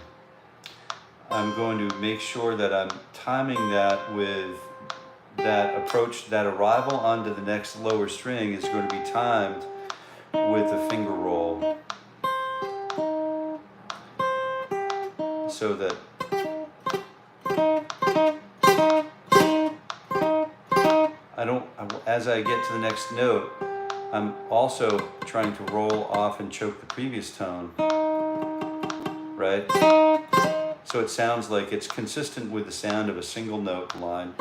S1: I'm going to make sure that I'm timing that with that approach, that arrival onto the next lower string is going to be timed with the finger roll, so that as I get to the next note, I'm also trying to roll off and choke the previous tone, right? So it sounds like it's consistent with the sound of a single note line.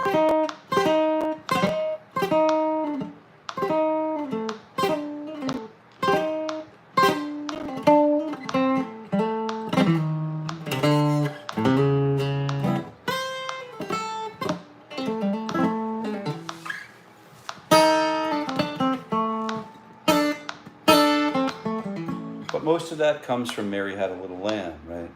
S1: But most of that comes from Mary Had a Little Lamb, right?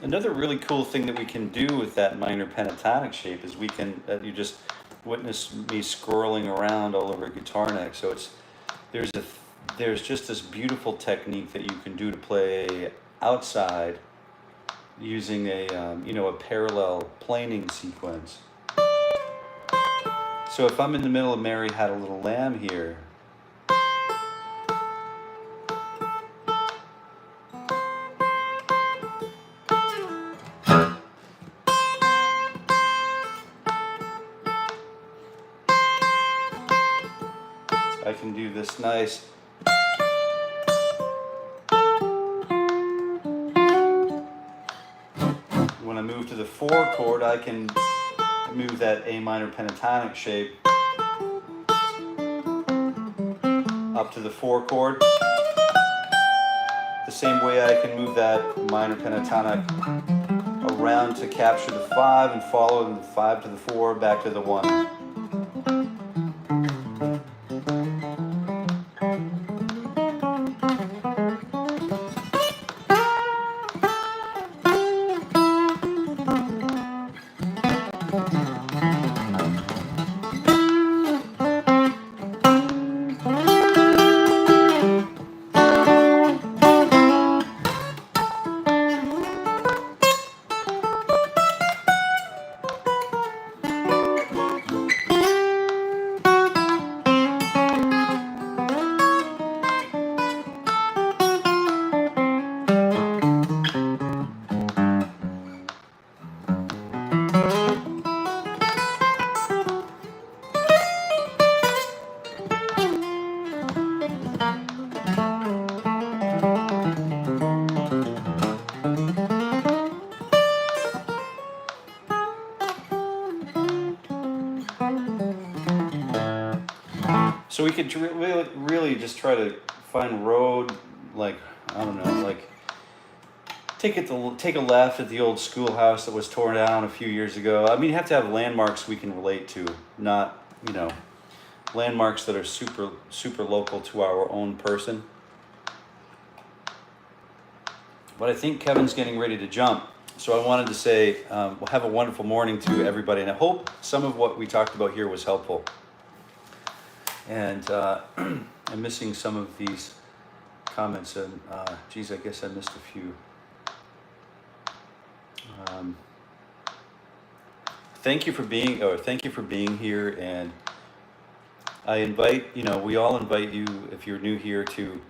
S1: Another really cool thing that we can do with that minor pentatonic shape is we can, you just witness me scrolling around all over a guitar neck. So there's just this beautiful technique that you can do to play outside using a a parallel planing sequence. So if I'm in the middle of Mary Had a Little Lamb here, I can do this nice when I move to the 4 chord, I can move that A minor pentatonic shape up to the 4 chord. The same way I can move that minor pentatonic around to capture the 5 and follow the 5 to the 4, back to the 1. So we could really just try to find road, like, I don't know, like take a left at the old schoolhouse that was torn down a few years ago. I mean, you have to have landmarks we can relate to, not, you know, landmarks that are super local to our own person. But I think Kevin's getting ready to jump. So I wanted to say, well, have a wonderful morning to everybody. And I hope some of what we talked about here was helpful. And I'm missing some of these comments. And geez, I guess I missed a few. Thank you for being here. And I invite, you know, we all invite you, if you're new here, to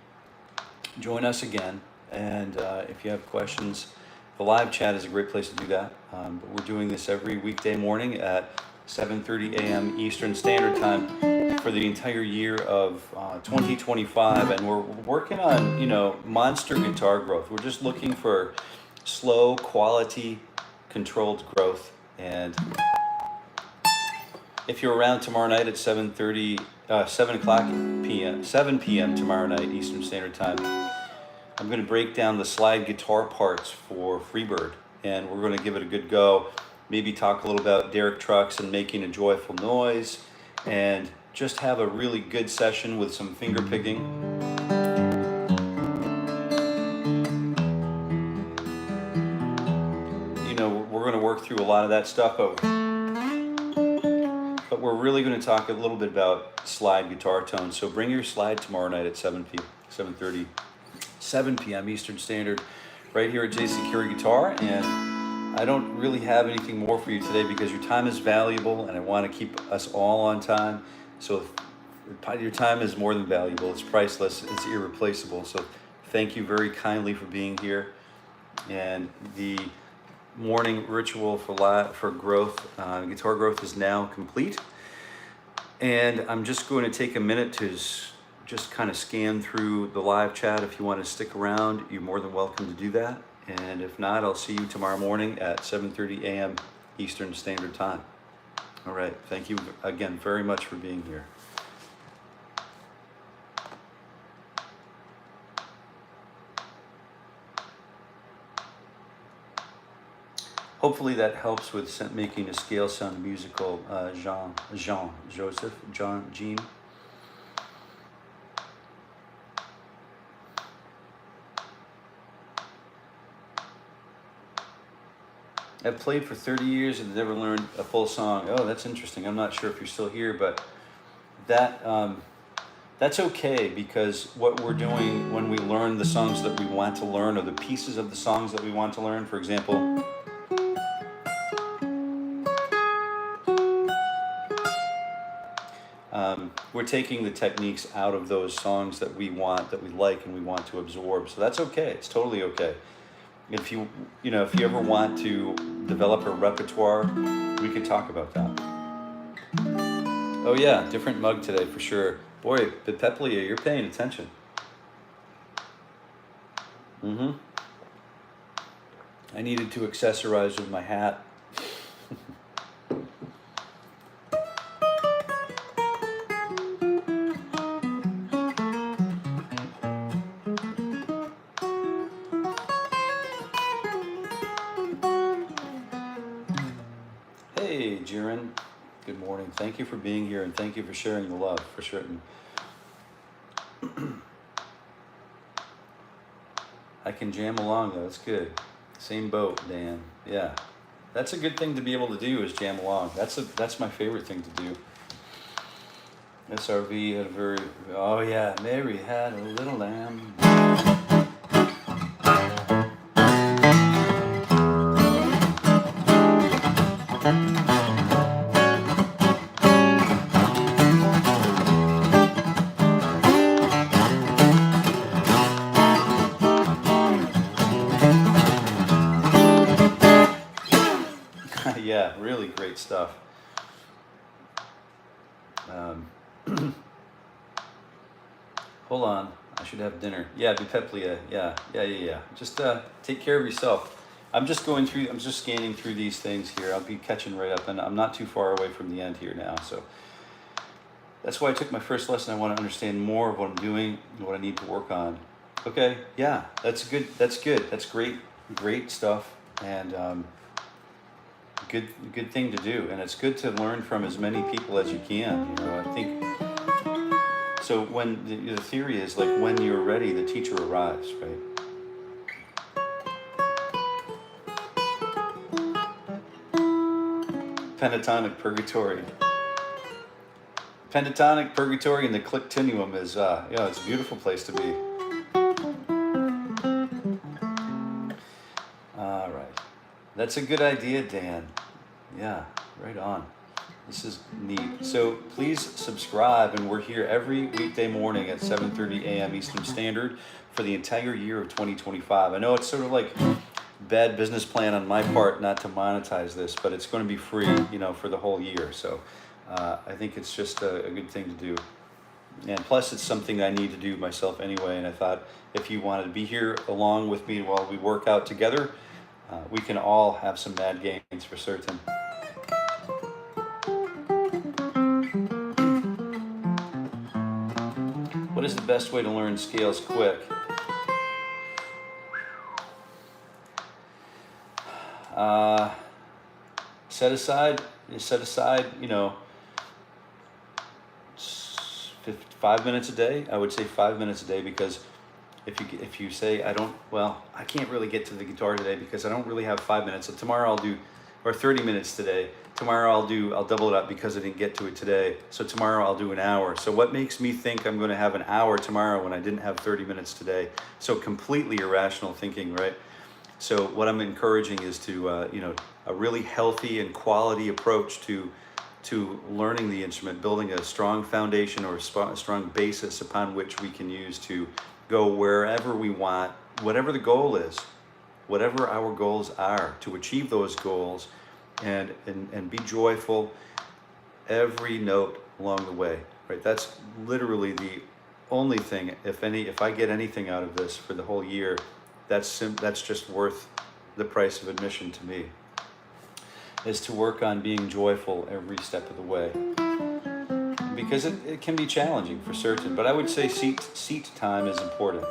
S1: join us again. And if you have questions, the live chat is a great place to do that. But we're doing this every weekday morning at 7:30 a.m. Eastern Standard Time for the entire year of 2025. And we're working on, you know, monster guitar growth. We're just looking for slow, quality, controlled growth. And if you're around tomorrow night at 7 p.m. tomorrow night Eastern Standard Time, I'm going to break down the slide guitar parts for Freebird, and we're going to give it a good go. Maybe talk a little about Derek trucks and making a joyful noise, and just have a really good session with some finger picking. You know, we're going to work through a lot of that stuff, but we're really going to talk a little bit about slide guitar tones. So bring your slide tomorrow night at 7 p.m. Eastern Standard, right here at JC Carey Guitar. And I don't really have anything more for you today because your time is valuable and I want to keep us all on time. So your time is more than valuable. It's priceless. It's irreplaceable. So thank you very kindly for being here. And the morning ritual for growth, guitar growth, is now complete. And I'm just going to take a minute to just kind of scan through the live chat. If you want to stick around, you're more than welcome to do that. And if not, I'll see you tomorrow morning at 7:30 a.m. Eastern Standard Time. All right. Thank you again very much for being here. Hopefully that helps with making a scale sound musical. Jean. I've played for 30 years and never learned a full song. Oh, that's interesting. I'm not sure if you're still here, but that's okay, because what we're doing when we learn the songs that we want to learn, or the pieces of the songs that we want to learn, for example, we're taking the techniques out of those songs that we like, and we want to absorb. So that's okay. It's totally okay. If you ever want to develop a repertoire, we can talk about that. Oh yeah, different mug today for sure. Boy, Peplia, you're paying attention. I needed to accessorize with my hat. Hey, Jiren. Good morning. Thank you for being here, and thank you for sharing the love, for certain. I can jam along, though. That's good. Same boat, Dan. Yeah. That's a good thing to be able to do, is jam along. That's my favorite thing to do. SRV had a very... Oh, yeah. Mary had a little lamb. Yeah, really great stuff. Hold on, I should have dinner. Yeah, Bipeplia. Yeah. Just take care of yourself. I'm just scanning through these things here. I'll be catching right up, and I'm not too far away from the end here now. So That's why I took my first lesson. I want to understand more of what I'm doing and what I need to work on. Okay, yeah, that's good. That's good. That's great stuff, and good thing to do. And it's good to learn from as many people as you can. You know, I think so. When the theory is like when you're ready, the teacher arrives, right? Pentatonic purgatory. Pentatonic purgatory and the click-tinuum is, it's a beautiful place to be. All right. That's a good idea, Dan. Yeah, right on. This is neat. So please subscribe, and we're here every weekday morning at 7:30 a.m. Eastern Standard for the entire year of 2025. I know it's sort of like bad business plan on my part not to monetize this, but it's going to be free, for the whole year. So I think it's just a good thing to do. And plus, it's something I need to do myself anyway. And I thought if you wanted to be here along with me while we work out together, we can all have some mad gains for certain. What is the best way to learn scales quick? Set aside, 5 minutes a day. I would say 5 minutes a day, because if you say I can't really get to the guitar today because I don't really have 5 minutes. So tomorrow I'll do, or 30 minutes today. Tomorrow I'll double it up because I didn't get to it today. So tomorrow I'll do an hour. So what makes me think I'm going to have an hour tomorrow when I didn't have 30 minutes today? So completely irrational thinking, right? So what I'm encouraging is to, a really healthy and quality approach to learning the instrument, building a strong foundation or a strong basis upon which we can use to go wherever we want, whatever the goal is, whatever our goals are, to achieve those goals and be joyful every note along the way, right? That's literally the only thing, if I get anything out of this for the whole year, that's just worth the price of admission to me, is to work on being joyful every step of the way. Because it can be challenging for certain, but I would say seat time is important.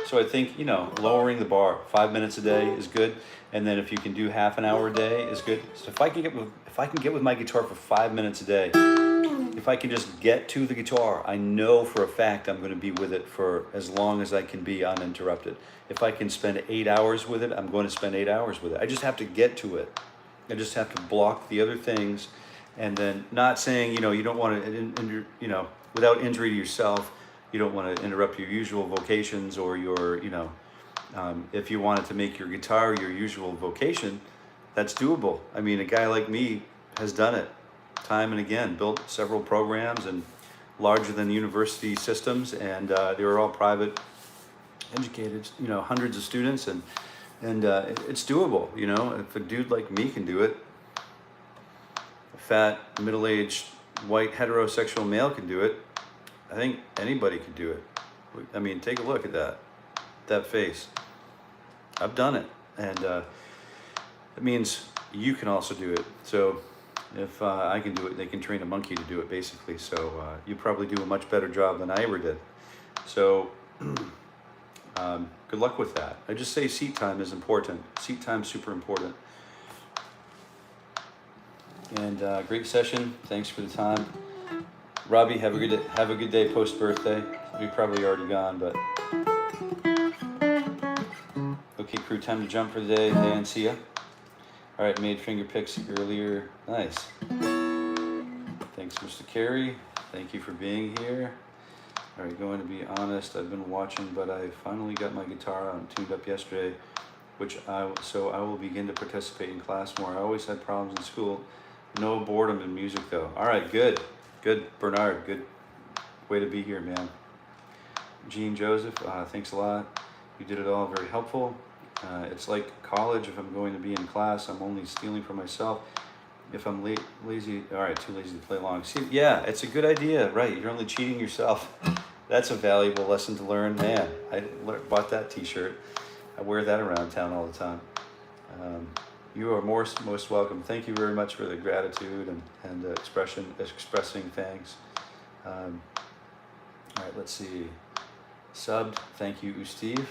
S1: So I think, lowering the bar, 5 minutes a day is good, and then if you can do half an hour a day is good. So if I can get with my guitar for 5 minutes a day, if I can just get to the guitar, I know for a fact I'm going to be with it for as long as I can be uninterrupted. If I can spend 8 hours with it, I'm going to spend 8 hours with it. I just have to get to it. I just have to block the other things, and then not saying, you don't want to, without injury to yourself, you don't want to interrupt your usual vocations or your, if you wanted to make your guitar your usual vocation, that's doable. I mean, a guy like me has done it time and again, built several programs and larger than university systems, and they were all private, educated, hundreds of students, and it's doable. If a dude like me can do it, a fat, middle-aged, white, heterosexual male can do it, I think anybody could do it. I mean, take a look at that face. I've done it, and it means you can also do it. So if I can do it, they can train a monkey to do it, basically. So you probably do a much better job than I ever did. So good luck with that. I just say seat time is important. Seat time is super important. And great session. Thanks for the time. Robbie, have a good day post birthday. You're probably already gone, but okay, crew, time to jump for the day. Dan, see ya. All right, made finger picks earlier. Nice. Thanks, Mr. Carey. Thank you for being here. All right, going to be honest, I've been watching, but I finally got my guitar out and tuned up yesterday, so I will begin to participate in class more. I always had problems in school. No boredom in music, though. All right, good. Good, Bernard. Good way to be here, man. Jean Joseph, thanks a lot. You did it all very helpful. It's like college. If I'm going to be in class, I'm only stealing from myself. If I'm lazy, all right, too lazy to play along. See, yeah, it's a good idea, right? You're only cheating yourself. That's a valuable lesson to learn. Man, I bought that t-shirt. I wear that around town all the time. You are most welcome. Thank you very much for the gratitude and expressing thanks. All right, let's see. Subbed. Thank you, Steve.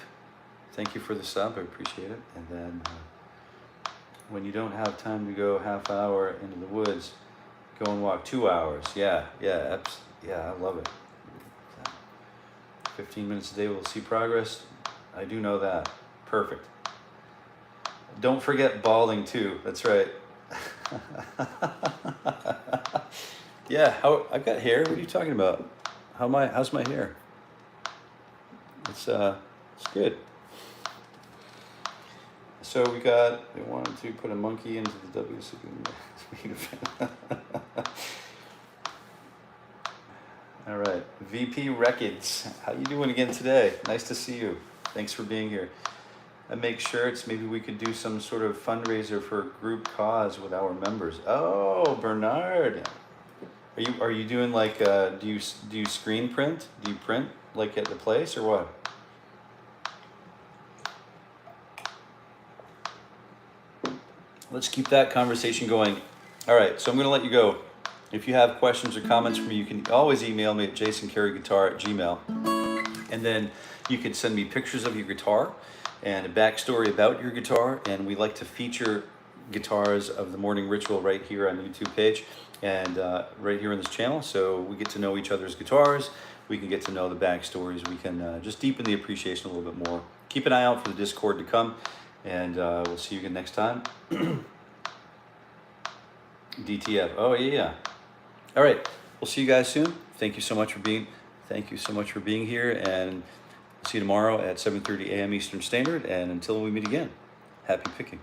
S1: Thank you for the sub. I appreciate it. And then when you don't have time to go half hour into the woods, go and walk 2 hours. Yeah, I love it. 15 minutes a day will see progress. I do know that. Perfect. Don't forget balding too. That's right. Yeah, I've got hair. What are you talking about? How's my hair? It's good. So we wanted to put a monkey into the WC. All right, VP Records. How you doing again today? Nice to see you. Thanks for being here. I make shirts. Maybe we could do some sort of fundraiser for a group cause with our members. Oh, Bernard. Are you doing like do you screen print? Do you print like at the place or what? Let's keep that conversation going. All right, so I'm going to let you go. If you have questions or comments for me, you can always email me at jasoncareyguitar@gmail. And then you can send me pictures of your guitar and a backstory about your guitar. And we like to feature guitars of the Morning Ritual right here on the YouTube page and right here on this channel. So we get to know each other's guitars. We can get to know the backstories. We can just deepen the appreciation a little bit more. Keep an eye out for the Discord to come. And we'll see you again next time. DTF. Oh yeah. All right. We'll see you guys soon. Thank you so much for being here, and see you tomorrow at 7:30 a.m. Eastern Standard. And until we meet again, happy picking.